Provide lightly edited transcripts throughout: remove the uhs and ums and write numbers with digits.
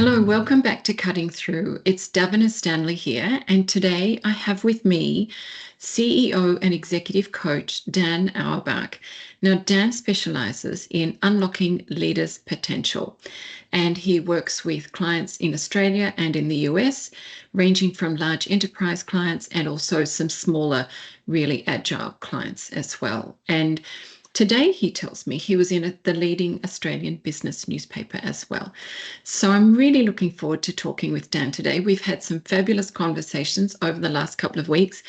Hello, welcome back to Cutting Through. It's Davina Stanley here, and today I have with me CEO and Executive Coach Dan Auerbach. Now, Dan specializes in unlocking leaders' potential, and he works with clients in Australia and in the US, ranging from large enterprise clients and also some smaller, really agile clients as well. And today, he tells me he was in the leading Australian business newspaper as well. So I'm really looking forward to talking with Dan today. We've had some fabulous conversations over the last couple of weeks,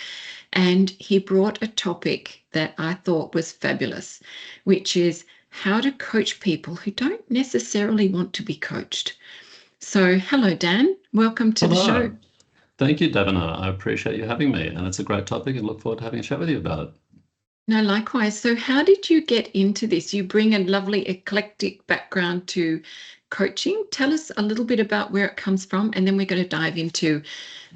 and he brought a topic that I thought was fabulous, which is how to coach people who don't necessarily want to be coached. So hello, Dan. Welcome to the show. Hello. Thank you, Davina. I appreciate you having me, and it's a great topic and look forward to having a chat with you about it. No, likewise. So how did you get into this? You bring a lovely eclectic background to coaching. Tell us a little bit about where it comes from, and then we're going to dive into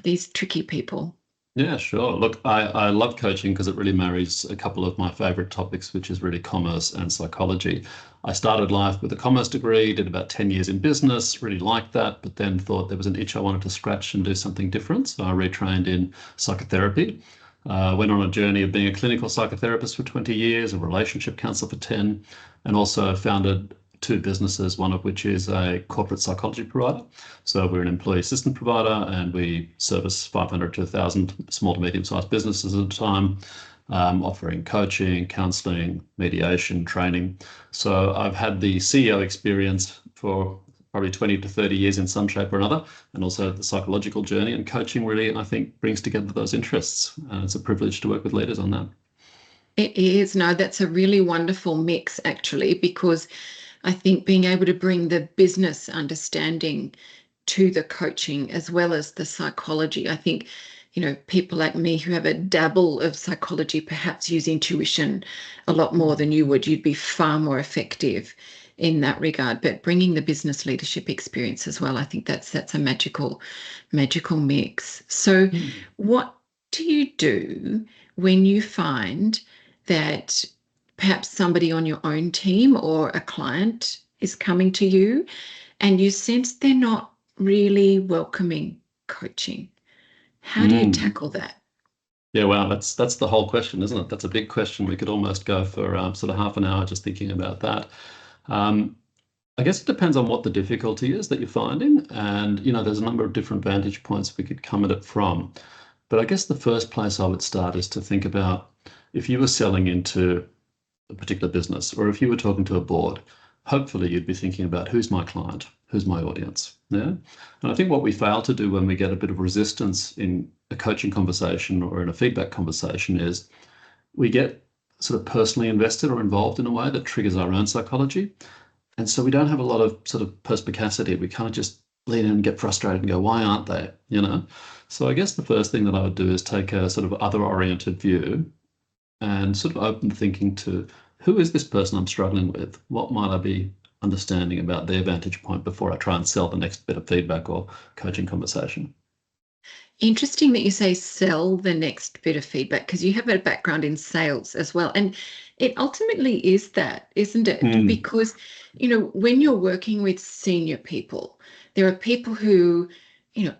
these tricky people. Yeah, sure. Look, I love coaching because it really marries a couple of my favorite topics, which is really commerce and psychology. I started life with a commerce degree, did about 10 years in business, really liked that, but then thought there was an itch I wanted to scratch and do something different. So I retrained in psychotherapy. Went on a journey of being a clinical psychotherapist for 20 years, a relationship counselor for 10, and also founded two businesses, one of which is a corporate psychology provider. So we're an employee assistant provider and we service 500 to 1,000 small to medium-sized businesses at a time, offering coaching, counseling, mediation, training. So I've had the CEO experience for probably 20 to 30 years in some shape or another, and also the psychological journey, and coaching really, I think, brings together those interests. And it's a privilege to work with leaders on that. It is. No, that's a really wonderful mix, actually, because I think being able to bring the business understanding to the coaching as well as the psychology. I think, people like me who have a dabble of psychology perhaps use intuition a lot more than you would. You'd be far more effective in that regard. But bringing the business leadership experience as well, I think that's a magical mix. So what do you do when you find that perhaps somebody on your own team or a client is coming to you and you sense they're not really welcoming coaching? How do you Mm. tackle that? Yeah, well, that's the whole question, isn't it? That's a big question. We could almost go for sort of half an hour just thinking about that. Um, I guess it depends on what the difficulty is that you're finding, and there's a number of different vantage points we could come at it from. But I guess the first place I would start is to think about if you were selling into a particular business, or if you were talking to a board, hopefully you'd be thinking about who's my client, who's my audience. Yeah. And I think what we fail to do when we get a bit of resistance in a coaching conversation or in a feedback conversation is we get sort of personally invested or involved in a way that triggers our own psychology. And so we don't have a lot of sort of perspicacity. We kind of just lean in and get frustrated and go, why aren't they? So I guess the first thing that I would do is take a sort of other oriented view and sort of open thinking to who is this person I'm struggling with? What might I be understanding about their vantage point before I try and sell the next bit of feedback or coaching conversation? Interesting that you say sell the next bit of feedback because you have a background in sales as well. And it ultimately is that, isn't it? Mm, Because, when you're working with senior people, there are people who,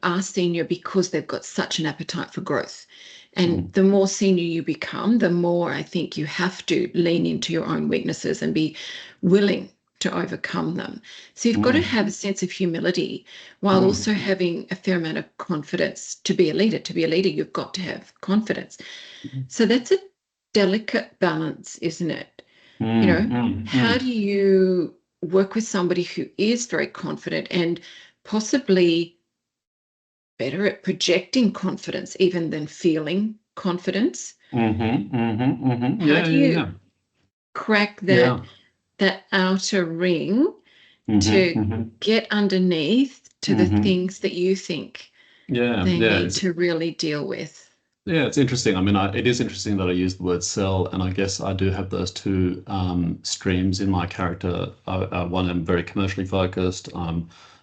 are senior because they've got such an appetite for growth. And mm, the more senior you become, the more I think you have to lean into your own weaknesses and be willing to overcome them. So you've got to mm, have a sense of humility while mm, also having a fair amount of confidence to be a leader. To be a leader, you've got to have confidence. So that's a delicate balance, isn't it? mm, mm, How mm. do you work with somebody who is very confident and possibly better at projecting confidence even than feeling confidence? How Yeah, do yeah, you yeah. crack that Yeah. outer ring hmm to hmm get underneath to the hmm things that you think Yeah, they yeah. need to really deal with? It's interesting. I mean, it is interesting that I use the word sell, and I guess I do have those two streams in my character. One, I'm very commercially focused. I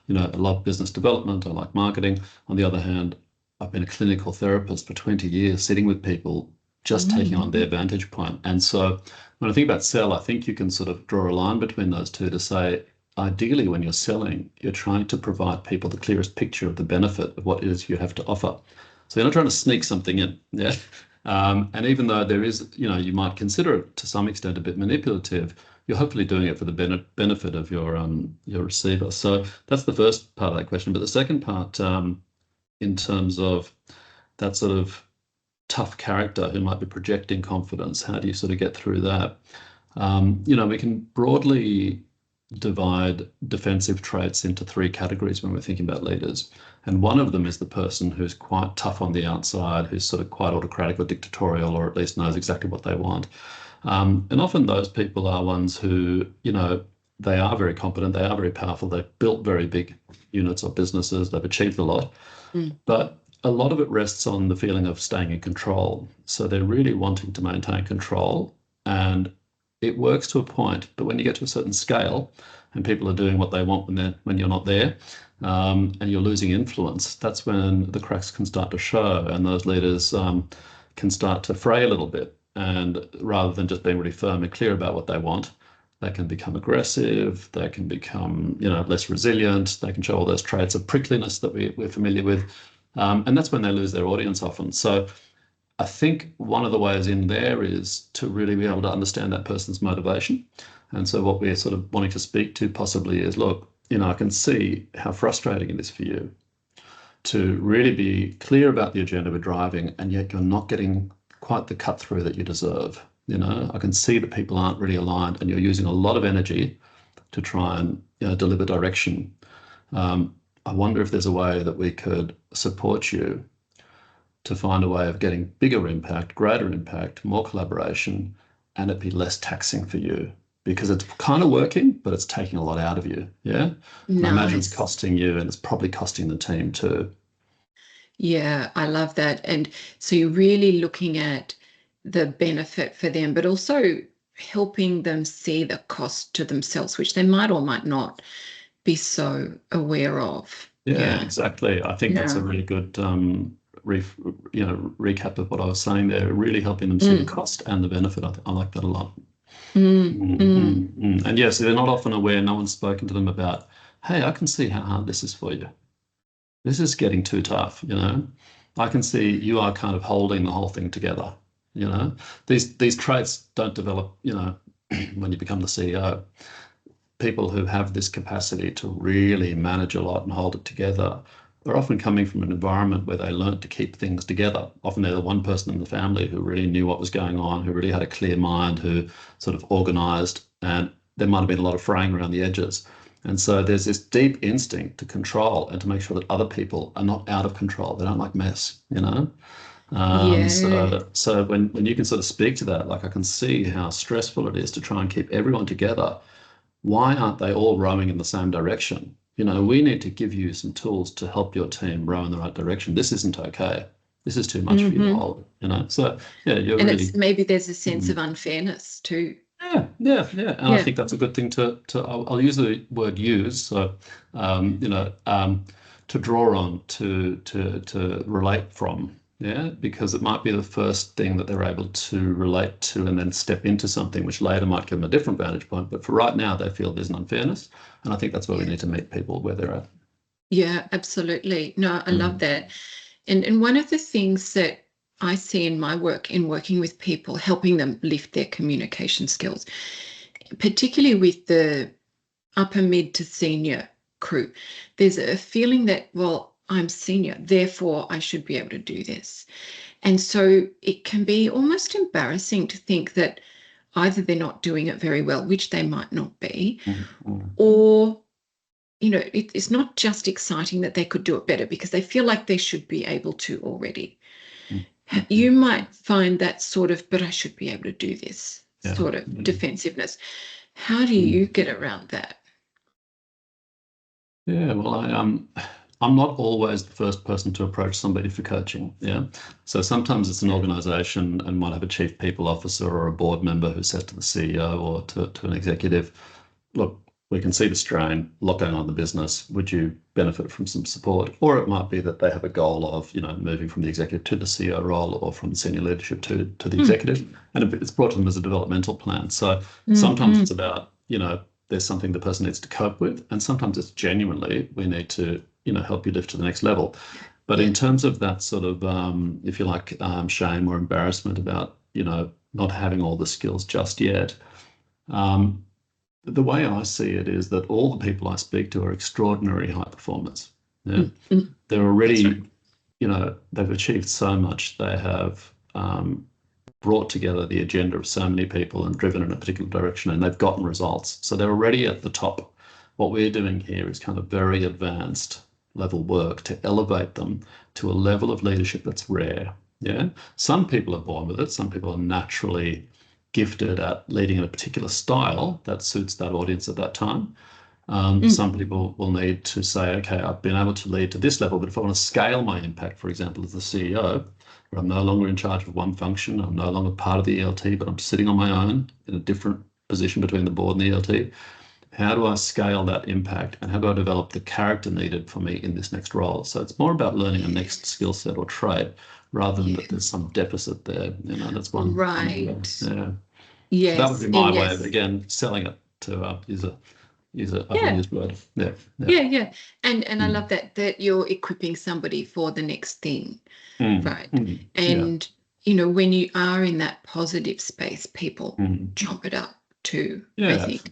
love business development. I like marketing. On the other hand, I've been a clinical therapist for 20 years, sitting with people, just taking on their Mm. vantage point. And so when I think about sell, I think you can sort of draw a line between those two to say, ideally when you're selling, you're trying to provide people the clearest picture of the benefit of what it is you have to offer. So you're not trying to sneak something in. Yeah. And even though there is, you might consider it to some extent a bit manipulative, you're hopefully doing it for the benefit of your receiver. So that's the first part of that question. But the second part, in terms of that sort of tough character who might be projecting confidence, how do you sort of get through that? We can broadly divide defensive traits into three categories when we're thinking about leaders. And one of them is the person who's quite tough on the outside, who's sort of quite autocratic or dictatorial, or at least knows exactly what they want. And often those people are ones who, they are very competent, they are very powerful, they've built very big units or businesses, they've achieved a lot. But a lot of it rests on the feeling of staying in control. So they're really wanting to maintain control, and it works to a point. But when you get to a certain scale and people are doing what they want when you're not there, and you're losing influence, that's when the cracks can start to show, and those leaders can start to fray a little bit. And rather than just being really firm and clear about what they want, they can become aggressive, they can become, less resilient, they can show all those traits of prickliness that we're familiar with. And that's when they lose their audience often. So I think one of the ways in there is to really be able to understand that person's motivation. And so what we're sort of wanting to speak to possibly is, look, I can see how frustrating it is for you to really be clear about the agenda we're driving, and yet you're not getting quite the cut through that you deserve. I can see that people aren't really aligned, and you're using a lot of energy to try and deliver direction. I wonder if there's a way that we could support you to find a way of getting bigger impact, greater impact, more collaboration, and it be less taxing for you, because it's kind of working, but it's taking a lot out of you. Yeah. Nice. I imagine it's costing you, and it's probably costing the team too. Yeah, I love that. And so you're really looking at the benefit for them, but also helping them see the cost to themselves, which they might or might not be so aware of. Yeah, exactly. I think that's a really good recap of what I was saying there, really helping them see the cost and the benefit. I like that a lot. And yes, they're not often aware, no one's spoken to them about, hey, I can see how hard this is for you. This is getting too tough, I can see you are kind of holding the whole thing together, These traits don't develop, when you become the CEO. People who have this capacity to really manage a lot and hold it together are often coming from an environment where they learned to keep things together. Often they're the one person in the family who really knew what was going on, who really had a clear mind, who sort of organized, and there might have been a lot of fraying around the edges. And so there's this deep instinct to control and to make sure that other people are not out of control. They don't like mess, So when you can sort of speak to that, like I can see how stressful it is to try and keep everyone together. Why aren't they all rowing in the same direction? We need to give you some tools to help your team row in the right direction. This isn't okay. This is too much for you to hold, So yeah, and really, maybe there's a sense of unfairness too. Yeah. And I think that's a good thing to I'll use the word use. So, to draw on, to relate from. Yeah, because it might be the first thing that they're able to relate to and then step into something which later might give them a different vantage point. But for right now, they feel there's an unfairness. And I think that's where we need to meet people where they're at. Yeah, absolutely. No, I love that. And one of the things that I see in my work, in working with people, helping them lift their communication skills, particularly with the upper mid to senior crew, there's a feeling that, well, I'm senior, therefore I should be able to do this. And so it can be almost embarrassing to think that either they're not doing it very well, which they might not be, or, it's not just exciting that they could do it better because they feel like they should be able to already. You might find that sort of, but I should be able to do this sort of defensiveness. How do you get around that? Yeah, well, I'm not always the first person to approach somebody for coaching. Yeah. So sometimes it's an organization and might have a chief people officer or a board member who says to the CEO or to an executive, look, we can see the strain, a lot going on in the business. Would you benefit from some support? Or it might be that they have a goal of, moving from the executive to the CEO role or from senior leadership to the executive. And it's brought to them as a developmental plan. So sometimes it's about, there's something the person needs to cope with, and sometimes it's genuinely we need to, help you lift to the next level. But in terms of that sort of, if you like, shame or embarrassment about, not having all the skills just yet, the way I see it is that all the people I speak to are extraordinary high performers. Yeah, they're already, they've achieved so much. They have brought together the agenda of so many people and driven in a particular direction, and they've gotten results. So they're already at the top. What we're doing here is kind of very advanced level work to elevate them to a level of leadership that's rare. Yeah, some people are born with it. Some people are naturally gifted at leading in a particular style that suits that audience at that time. Some people will need to say, okay, I've been able to lead to this level, but if I want to scale my impact, for example, as the CEO, where I'm no longer in charge of one function, I'm no longer part of the ELT, but I'm sitting on my own in a different position between the board and the ELT, how do I scale that impact, and how do I develop the character needed for me in this next role? So it's more about learning a next skill set or trait rather than that there's some deficit there. That's one. Right. Yeah. Yes. So that would be my way of, again, selling it to use a overused word. Yeah. And I love that you're equipping somebody for the next thing, right? And when you are in that positive space, people chomp it up too. I think.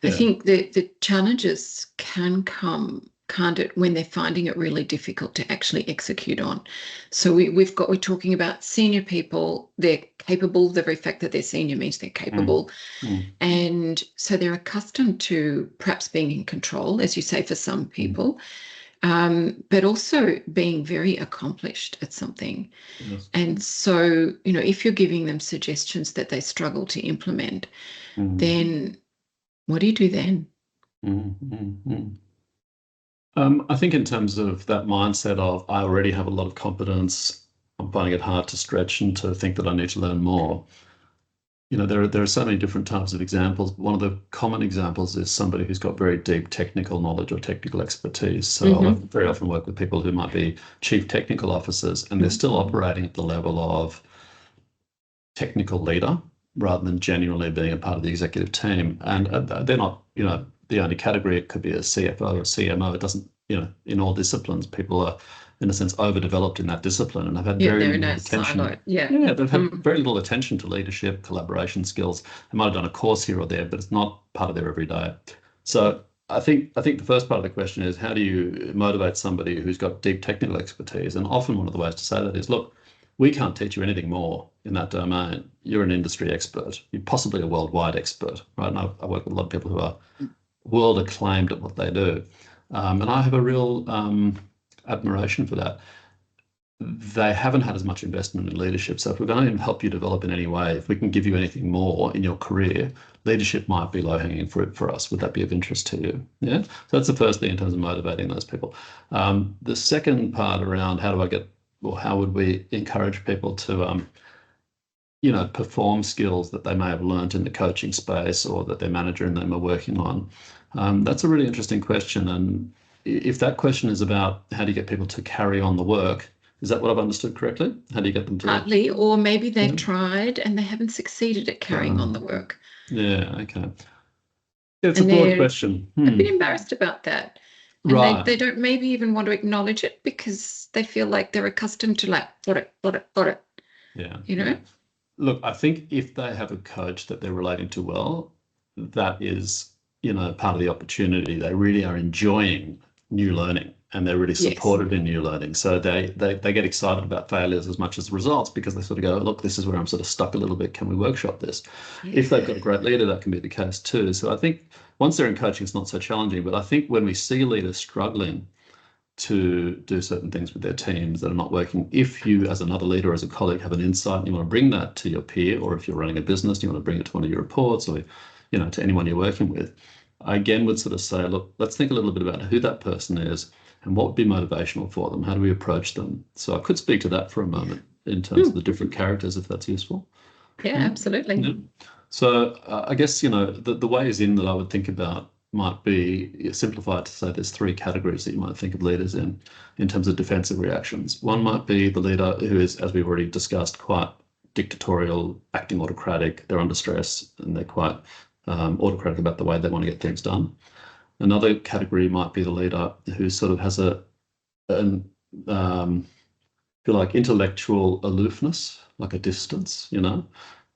I think the challenges can come, can't it, when they're finding it really difficult to actually execute on. So we're talking about senior people. They're capable. The very fact that they're senior means they're capable. And so they're accustomed to perhaps being in control, as you say, for some people, but also being very accomplished at something. Yes. And so, if you're giving them suggestions that they struggle to implement, then what do you do then? I think in terms of that mindset of I already have a lot of competence, I'm finding it hard to stretch and to think that I need to learn more. There are so many different types of examples. One of the common examples is somebody who's got very deep technical knowledge or technical expertise. So I very often work with people who might be chief technical officers, and they're still operating at the level of technical leader rather than genuinely being a part of the executive team. And they're not, the only category. It could be a CFO or CMO. It doesn't, in all disciplines, people are, in a sense, overdeveloped in that discipline and have had very little attention. They've had very little attention to leadership, collaboration skills. They might have done a course here or there, but it's not part of their everyday. So I think the first part of the question is, how do you motivate somebody who's got deep technical expertise? And often one of the ways to say that is, look, we can't teach you anything more in that domain. You're an industry expert. You're possibly a worldwide expert, right? And I work with a lot of people who are world acclaimed at what they do. And I have a real admiration for that. They haven't had as much investment in leadership. So if we're going to help you develop in any way, if we can give you anything more in your career, leadership might be low-hanging fruit for us. Would that be of interest to you? Yeah. So that's the first thing in terms of motivating those people. The second part around how would we encourage people to perform skills that they may have learned in the coaching space or that their manager and them are working on? That's a really interesting question. And if that question is about how do you get people to carry on the work, is that what I've understood correctly? How do you get them to? Partly, or maybe they've tried and they haven't succeeded at carrying on the work. Yeah, okay. It's a broad question. A bit embarrassed about that. And they don't maybe even want to acknowledge it because they feel like they're accustomed to got it. Yeah. Look, I think if they have a coach that they're relating to well, that is, part of the opportunity. They really are enjoying new learning and they're really supported in new learning. So they get excited about failures as much as results because they sort of go, look, this is where I'm sort of stuck a little bit. Can we workshop this? If they've got a great leader, that can be the case too. So I think once they're in coaching, it's not so challenging. But I think when we see leaders struggling to do certain things with their teams that are not working, if you as another leader, as a colleague, have an insight and you want to bring that to your peer, or if you're running a business, you want to bring it to one of your reports or, to anyone you're working with, I again would sort of say, look, let's think a little bit about who that person is and what would be motivational for them. How do we approach them? So I could speak to that for a moment in terms of the different characters, if that's useful. Yeah, absolutely. Yeah. So I guess, the ways in that I would think about might be simplified to say there's three categories that you might think of leaders in terms of defensive reactions. One might be the leader who is, as we've already discussed, quite dictatorial, acting autocratic. They're under stress and they're quite autocratic about the way they want to get things done. Another category might be the leader who sort of has an if you like, intellectual aloofness, like a distance, you know.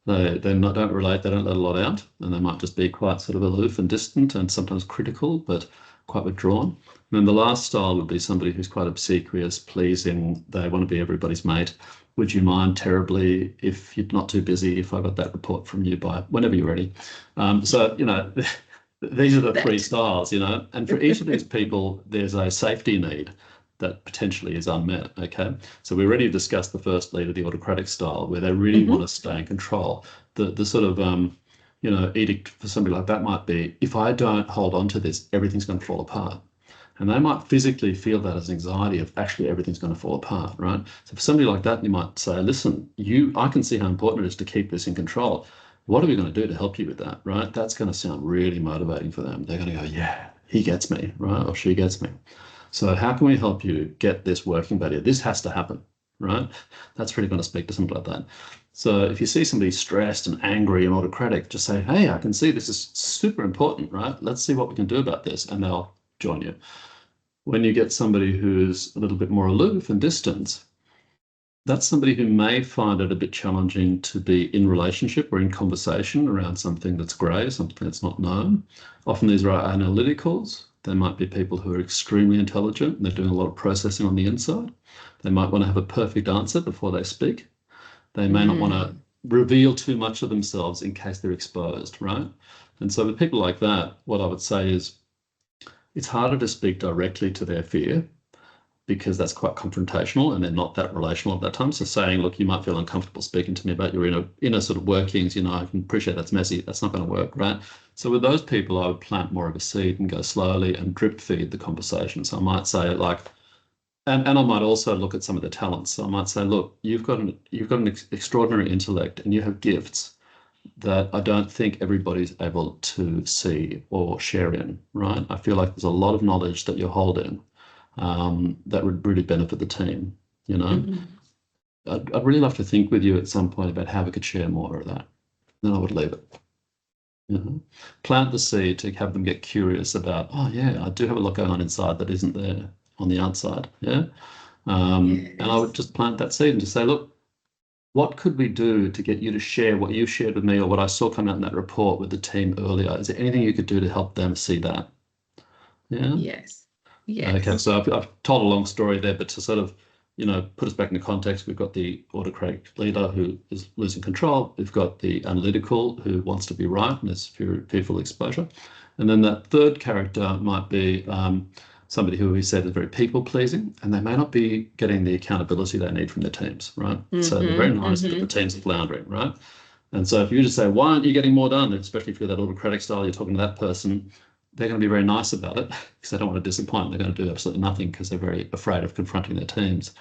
Don't relate, they don't let a lot out, and they might just be quite sort of aloof and distant and sometimes critical, but quite withdrawn. And then the last style would be somebody who's quite obsequious, pleasing, they want to be everybody's mate. Would you mind terribly if you're not too busy if I got that report from you by whenever you're ready? So, you know, these are the three styles, you know, and for each of these people, there's a safety need that potentially is unmet, okay? So we already discussed the first leader, the autocratic style, where they really want to stay in control. The sort of, you know, edict for somebody like that might be, if I don't hold on to this, everything's going to fall apart. And they might physically feel that as anxiety of actually everything's going to fall apart, right? So for somebody like that, you might say, listen, I can see how important it is to keep this in control. What are we going to do to help you with that, right? That's going to sound really motivating for them. They're going to go, yeah, he gets me, right? Or she gets me. So how can we help you get this working better? This has to happen, right? That's really going to speak to somebody like that. So if you see somebody stressed and angry and autocratic, just say, hey, I can see this is super important, right? Let's see what we can do about this, and they'll join you. When you get somebody who's a little bit more aloof and distant, that's somebody who may find it a bit challenging to be in relationship or in conversation around something that's grey, something that's not known. Often these are analyticals. They might be people who are extremely intelligent and they're doing a lot of processing on the inside. They might want to have a perfect answer before they speak. They may not want to reveal too much of themselves in case they're exposed, right? And so with people like that, what I would say is it's harder to speak directly to their fear because that's quite confrontational and they're not that relational at that time. So saying, look, you might feel uncomfortable speaking to me about your inner sort of workings, you know, I can appreciate that's messy, that's not going to work, right? So with those people, I would plant more of a seed and go slowly and drip feed the conversation. So I might say like, and I might also look at some of the talents. So I might say, look, you've got an extraordinary intellect and you have gifts that I don't think everybody's able to see or share in, right? I feel like there's a lot of knowledge that you're holding that would really benefit the team, you know? I'd really love to think with you at some point about how we could share more of that. Then I would leave it. You know? Plant the seed to have them get curious about, oh yeah, I do have a lot going on inside that isn't there on the outside. Yeah. And I would just plant that seed and just say, look, what could we do to get you to share what you shared with me or what I saw come out in that report with the team earlier? Is there anything you could do to help them see that? Yeah. Yes. Okay, so I've told a long story there, but to sort of, you know, put us back into context, we've got the autocratic leader who is losing control. We've got the analytical who wants to be right and is fearful exposure. And then that third character might be somebody who we said is very people pleasing, and they may not be getting the accountability they need from their teams, right? So they're very nice, but the teams are floundering, right? And so if you just say, why aren't you getting more done? Especially if you're that autocratic style, you're talking to that person, they're going to be very nice about it because they don't want to disappoint. They're going to do absolutely nothing because they're very afraid of confronting their teams.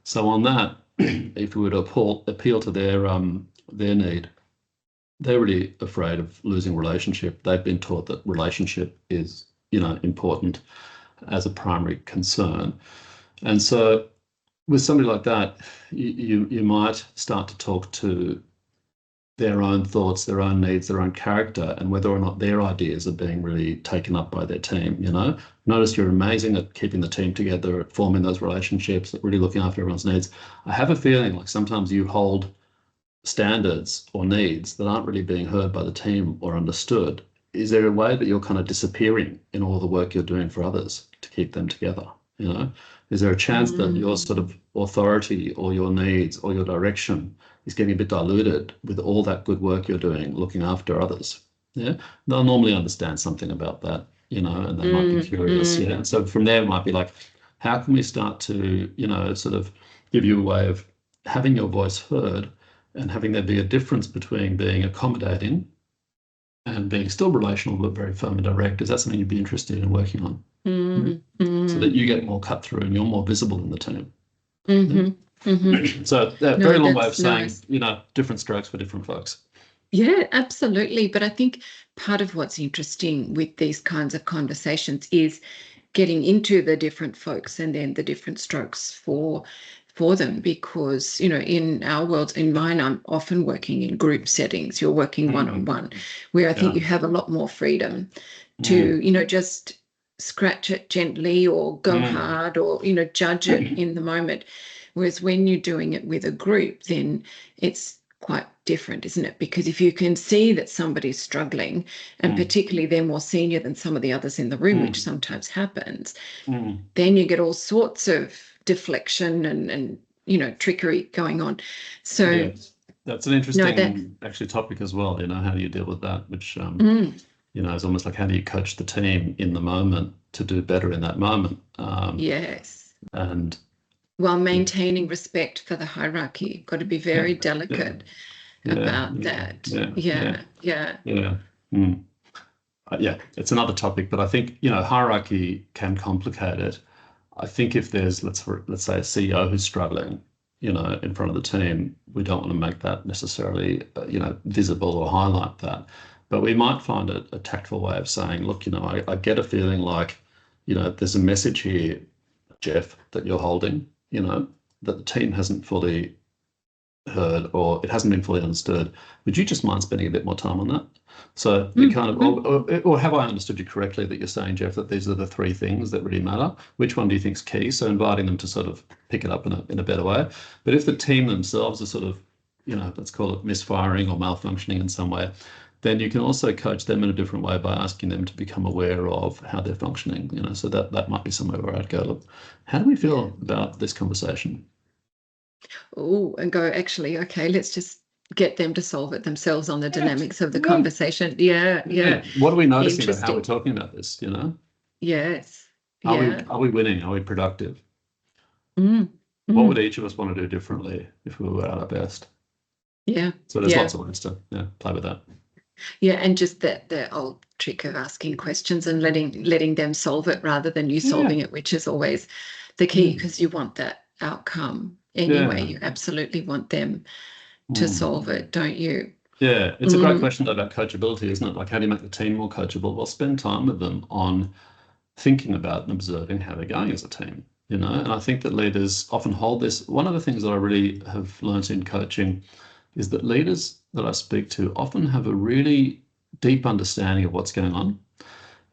So on that, if we were to appeal to their need, they're really afraid of losing relationship. They've been taught that relationship is, you know, important as a primary concern. And so with somebody like that, you might start to talk to their own thoughts, their own needs, their own character, and whether or not their ideas are being really taken up by their team, you know? Notice you're amazing at keeping the team together, at forming those relationships, at really looking after everyone's needs. I have a feeling like sometimes you hold standards or needs that aren't really being heard by the team or understood. Is there a way that you're kind of disappearing in all the work you're doing for others to keep them together, you know? Is there a chance that your sort of authority or your needs or your direction is getting a bit diluted with all that good work you're doing, looking after others? Yeah, they'll normally understand something about that, you know, and they might be curious. Yeah, and so from there it might be like, how can we start to, you know, sort of give you a way of having your voice heard and having there be a difference between being accommodating and being still relational but very firm and direct? Is that something you'd be interested in working on? So that you get more cut through and you're more visible in the team. So a very long way of saying, you know, different strokes for different folks. Yeah, absolutely. But I think part of what's interesting with these kinds of conversations is getting into the different folks and then the different strokes for for them, because, in our world, in mine, I'm often working in group settings. You're working one-on-one, where I think you have a lot more freedom to, just scratch it gently or go hard or, judge it in the moment. Whereas when you're doing it with a group, then it's quite different, isn't it? Because if you can see that somebody's struggling, and particularly they're more senior than some of the others in the room, which sometimes happens, then you get all sorts of deflection and trickery going on. So yes, that's an interesting actually topic as well. How do you deal with that? Which it's almost like, how do you coach the team in the moment to do better in that moment? Yes. And while maintaining respect for the hierarchy, got to be very delicate about that. Yeah, it's another topic, but I think hierarchy can complicate it. I think if there's let's say a CEO who's struggling, in front of the team, we don't want to make that necessarily visible or highlight that, but we might find a tactful way of saying, look, I get a feeling like there's a message here, Jeff, that you're holding, that the team hasn't fully heard or it hasn't been fully understood. Would you just mind spending a bit more time on that? So you kind of, or have I understood you correctly that you're saying, Jeff, that these are the three things that really matter? Which one do you think is key? So inviting them to sort of pick it up in a better way. But if the team themselves are sort of, let's call it misfiring or malfunctioning in some way, then you can also coach them in a different way by asking them to become aware of how they're functioning. So that might be somewhere where I'd go, look, how do we feel about this conversation? Oh, and go, actually, okay, let's just get them to solve it themselves on the dynamics of the conversation. Yeah. What are we noticing about how we're talking about this? Yes. Are we winning? Are we productive? What would each of us want to do differently if we were at our best? Yeah. So there's lots of ways to play with that. Yeah, and just the old trick of asking questions and letting them solve it rather than you solving it, which is always the key, because you want that outcome anyway. You absolutely want them to solve it, don't you? Yeah, it's a great question though about coachability, isn't it? Like, how do you make the team more coachable? Well, spend time with them on thinking about and observing how they're going as a team, and I think that leaders often hold this. One of the things that I really have learned in coaching is that leaders that I speak to often have a really deep understanding of what's going on.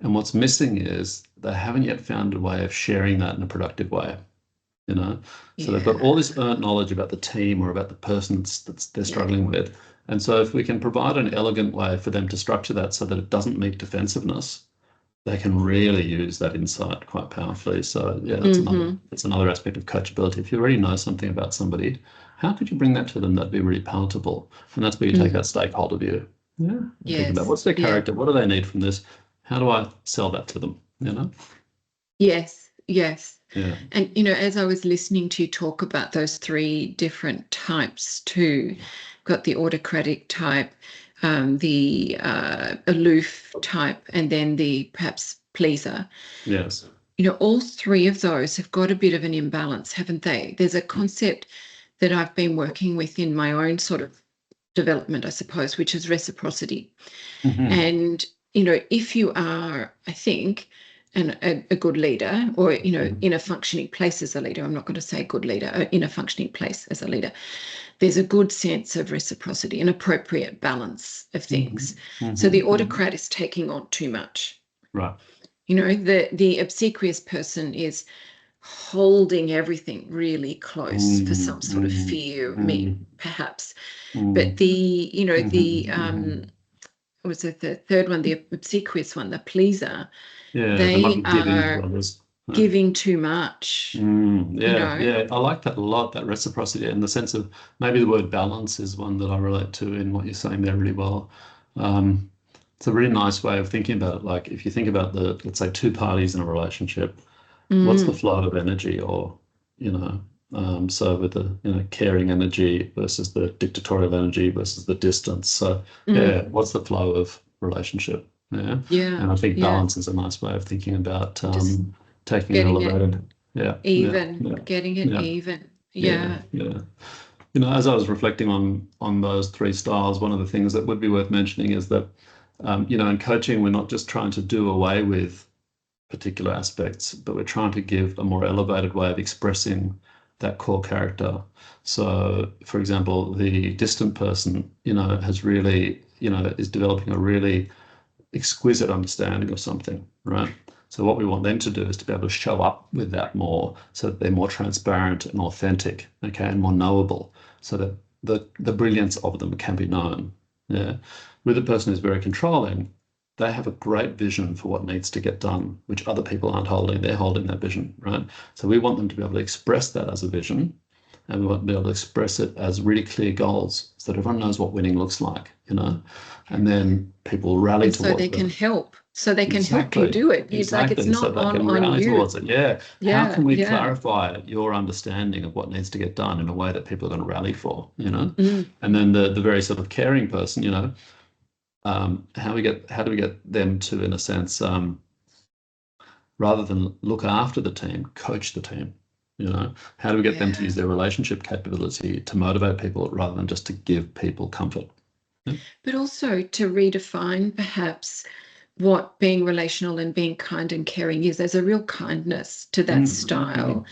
And what's missing is they haven't yet found a way of sharing that in a productive way. So they've got all this earned knowledge about the team or about the person that's they're struggling with. And so if we can provide an elegant way for them to structure that so that it doesn't meet defensiveness, they can really use that insight quite powerfully. So that's another aspect of coachability. If you already know something about somebody, how could you bring that to them that'd be really palatable? And that's where you take that stakeholder view. Think about what's their character, what do they need from this? How do I sell that to them? Yes. Yeah. And as I was listening to you talk about those three different types too, got the autocratic type, the aloof type, and then the perhaps pleaser. Yes. All three of those have got a bit of an imbalance, haven't they? There's a concept that I've been working with in my own sort of development, I suppose, which is reciprocity. And, if you are, I think, a good leader, or, in a functioning place as a leader, I'm not going to say good leader, in a functioning place as a leader, there's a good sense of reciprocity, an appropriate balance of things. So the autocrat is taking on too much. Right. The obsequious person is holding everything really close for some sort of fear of me, perhaps. But was it the third one, the obsequious one, the pleaser? They are giving too much. I like that a lot, that reciprocity, in the sense of maybe the word balance is one that I relate to in what you're saying there really well. It's a really nice way of thinking about it. Like, if you think about let's say, two parties in a relationship, what's the flow of energy, or, so with the, caring energy versus the dictatorial energy versus the distance. So what's the flow of relationship? And I think balance is a nice way of thinking about taking an elevated, getting it even. As I was reflecting on those three styles, one of the things that would be worth mentioning is that in coaching, we're not just trying to do away with particular aspects, but we're trying to give a more elevated way of expressing that core character. So, for example, the distant person, has really, is developing a really exquisite understanding of something, right? So what we want them to do is to be able to show up with that more, so that they're more transparent and authentic, okay, and more knowable, so that the brilliance of them can be known. Yeah. With a person who's very controlling, they have a great vision for what needs to get done, which other people aren't holding. They're holding that vision, right? So we want them to be able to express that as a vision, and we want to be able to express it as really clear goals, so that everyone knows what winning looks like, and then people rally And so towards they can it. help. So they can help you Exactly. do it. It's like it's Exactly. So not they can on rally you. towards it. Yeah. How Yeah, can we yeah. clarify your understanding of what needs to get done in a way that people are going to rally for, Mm. And then the very sort of caring person, how do we get them to, in a sense, rather than look after the team, coach the team? How do we get them to Yeah. use their relationship capability to motivate people rather than just to give people comfort? Yeah. But also to redefine perhaps what being relational and being kind and caring is. There's a real kindness to that style.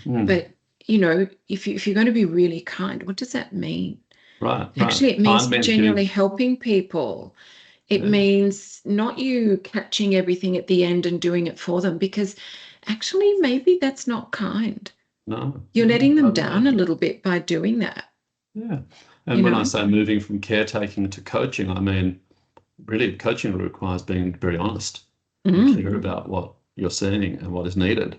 But if you're going to be really kind, what does that mean? Right, right. Actually, it means Kind means genuinely giving. helping people. It Yeah. means not you catching everything at the end and doing it for them, because actually maybe that's not kind. No, You're no, letting them totally. down a little bit by doing that, Yeah. you And when I know? say moving from caretaking to coaching, I mean, really, coaching requires being very honest and clear Mm, about what you're seeing and what is needed.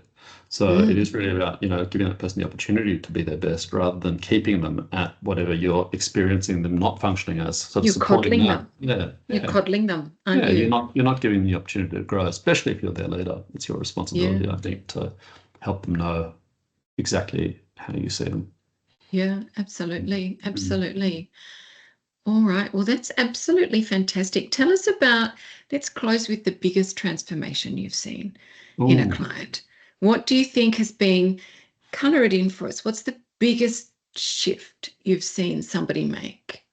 So it mm. is really about, giving that person the opportunity to be their best rather than keeping them at whatever you're experiencing them not functioning as, sort of You're supporting coddling that. them. Yeah, You're yeah. coddling them, aren't Yeah, you're you? not giving them the opportunity to grow, especially if you're their leader. It's your Yeah, responsibility, I think, to help them know exactly how you see them. yeah, absolutely, Mm. absolutely. All right. Well, that's absolutely fantastic. Tell us about, let's close with the biggest transformation you've seen in a Ooh. client. What do you think has been, color it in for us? What's the biggest shift you've seen somebody make?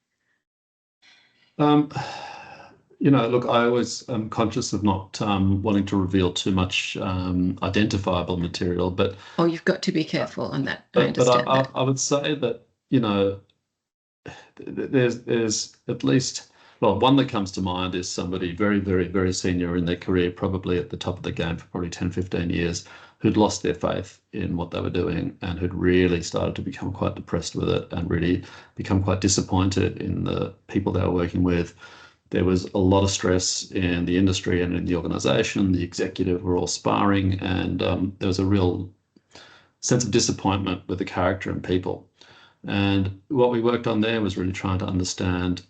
Um, look, I always am conscious of not wanting to reveal too much identifiable material, but Oh, you've got to be uh, careful on that. I but understand that. I would say that there's at least, well, one that comes to mind is somebody very, very, very senior in their career, probably at the top of the game for probably 10, 15 years, who'd lost their faith in what they were doing and who'd really started to become quite depressed with it and really become quite disappointed in the people they were working with. There was a lot of stress in the industry and in the organization. The executive were all sparring, and there was a real sense of disappointment with the character and people. And what we worked on there was really trying to understand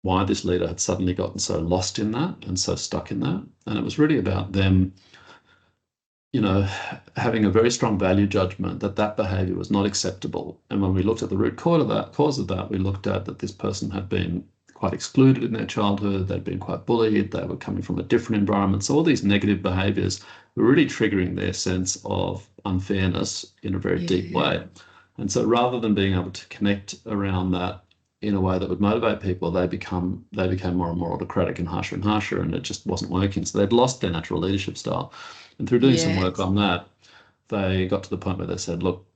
why this leader had suddenly gotten so lost in that and so stuck in that. And it was really about them, having a very strong value judgment that that behavior was not acceptable. And when we looked at the root cause of that, we looked at that this person had been quite excluded in their childhood, they'd been quite bullied, they were coming from a different environment. So all these negative behaviors were really triggering their sense of unfairness in a very deep Yeah. way. And so rather than being able to connect around that in a way that would motivate people, they became more and more autocratic and harsher, and it just wasn't working. So they'd lost their natural leadership style. And through doing some work Yes. on that, they got to the point where they said, look,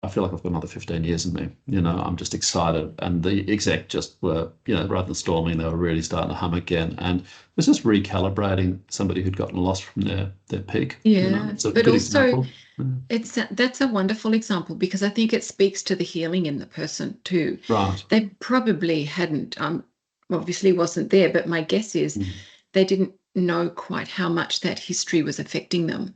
I feel like I've got another 15 years in me. I'm just excited. And the exec just were, rather than storming, they were really starting to hum again. And it was just recalibrating somebody who'd gotten lost from their peak. Yeah. It's a But good also, example. Mm. that's a wonderful example, because I think it speaks to the healing in the person too. Right. They probably hadn't, obviously wasn't there, but my guess is Mm. they didn't know quite how much that history was affecting them,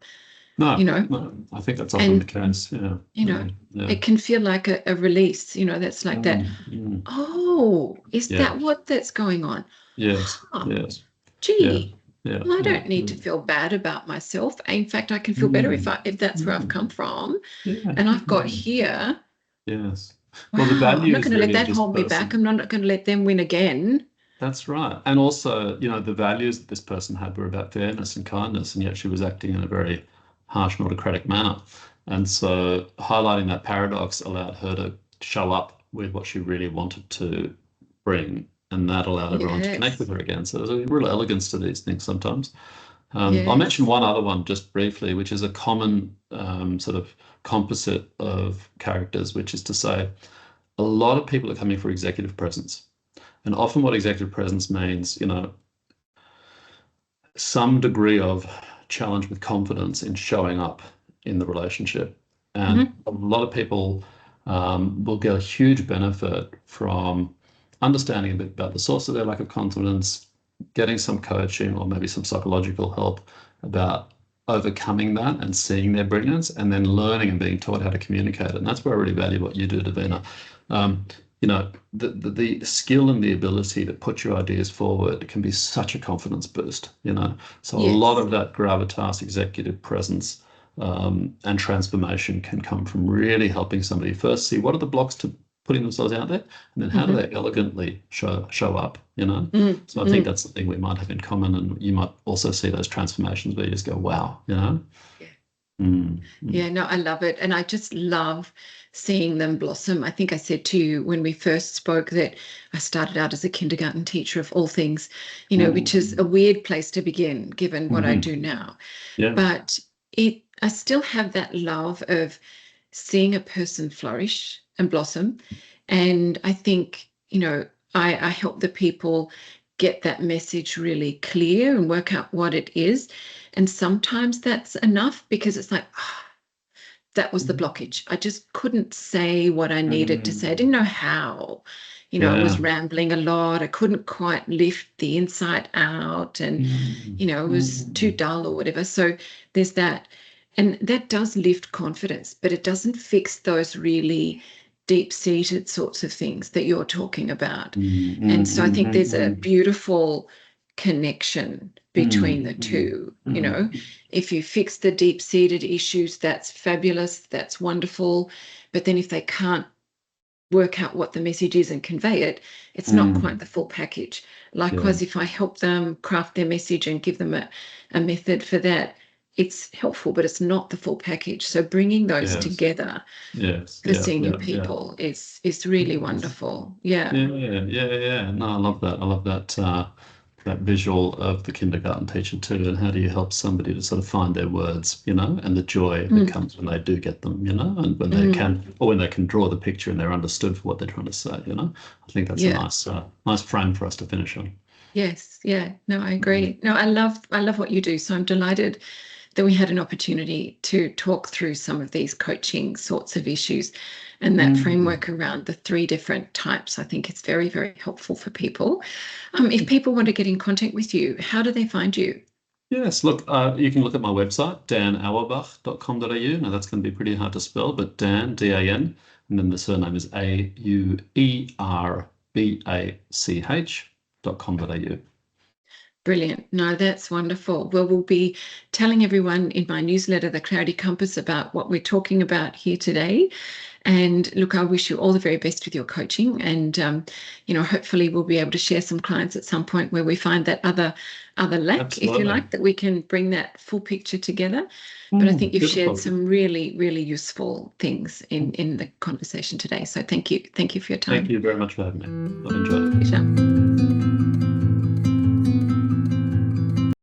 you No, know, no, I think that's often the and case. Yeah. you know, Mm. Yeah. it can feel like a release, that's like that. Mm. Mm. Oh, is Yeah. that what that's going on? Yes. Huh, Yes. Yeah. gee, Yeah. well, I Yeah. don't need to Mm. feel bad about myself. In fact, I can feel better Mm. if that's where I've come Mm. from Yeah. and I've got Mm. here. Yes. Well, the Wow, I'm not values going to let really of that this hold me back. person. I'm not going to let them win again. That's right. And also, the values that this person had were about fairness and kindness, and yet she was acting in a very harsh and autocratic manner. And so highlighting that paradox allowed her to show up with what she really wanted to bring, and that allowed everyone to connect with Yes. her again. So there's a real elegance to these things sometimes. I'll mention Yes. one other one just briefly, which is a common sort of composite of characters, which is to say, a lot of people are coming for executive presence. And often what executive presence means, some degree of challenge with confidence in showing up in the relationship. And Hmm. a lot of people will get a huge benefit from understanding a bit about the source of their lack of confidence, getting some coaching or maybe some psychological help about overcoming that and seeing their brilliance, and then learning and being taught how to communicate it. And that's where I really value what you do, Davina. Um, the skill and the ability to put your ideas forward can be such a confidence boost. So a lot Yes. of that gravitas, executive presence, and transformation can come from really helping somebody first see what are the blocks to putting themselves out there, and then how do Hmm. they elegantly show up. Mm, So I think mm. that's something we might have in common, and you might also see those transformations where you just go, wow. Yeah. Mm, mm, Yeah, no, I love it. And I just love seeing them blossom. I think I said to you when we first spoke that I started out as a kindergarten teacher of all things, which is mm, a weird place to begin given what I mhm. do now. Yeah. But I still have that love of seeing a person flourish and blossom. And I think, I help the people get that message really clear and work out what it is. And sometimes that's enough because it's like, that was the Mhm. blockage. I just couldn't say what I needed to say. I didn't Mm, know how. I was yeah. rambling a lot. I couldn't quite lift the inside out, and Mm, it was too mm, dull or whatever. So there's that. And that does lift confidence, but it doesn't fix those really deep-seated sorts of things that you're talking about. mm, And mm, so I think there's a mm, beautiful connection between the mm, mm, two. mm, If you fix the deep-seated issues, that's fabulous, that's wonderful. But then if they can't work out what the message is and convey it, it's not mm, quite the full package. yeah. Likewise, if I help them craft their message and give them a method for that, it's helpful, but it's not the full package. So bringing those Yes. together Yes. for Yeah. senior Yeah. Yeah. people is really Yes. wonderful. Yeah. Yeah, yeah. No, I love that. I love that visual of the kindergarten teacher too. And how do you help somebody to sort of find their words, and the joy that Mm, comes when they do get them, and when they mm, can, or when they can draw the picture and they're understood for what they're trying to say. I think that's a yeah. nice frame for us to finish on. Yes. Yeah. No, I Mm, agree. No, I love what you do. So I'm delighted that we had an opportunity to talk through some of these coaching sorts of issues and that mm. framework around the three different types. I think it's very, very helpful for people. If people want to get in contact with you, how do they find you? Yes, look, you can look at my website, danauerbach.com.au. Now that's going to be pretty hard to spell, but Dan, D-A-N, and then the surname is Auerbach.com.au. Brilliant. No, that's wonderful. Well, we'll be telling everyone in my newsletter, The Clarity Compass, about what we're talking about here today. And look, I wish you all the very best with your coaching. And hopefully we'll be able to share some clients at some point where we find that other lack, if you Absolutely. like, that we can bring that full picture together. But I think you've shared Beautiful. some really, really useful things in the conversation today. So thank you. Thank you for your Thank time. you very much for having me. I've enjoyed it. Pleasure.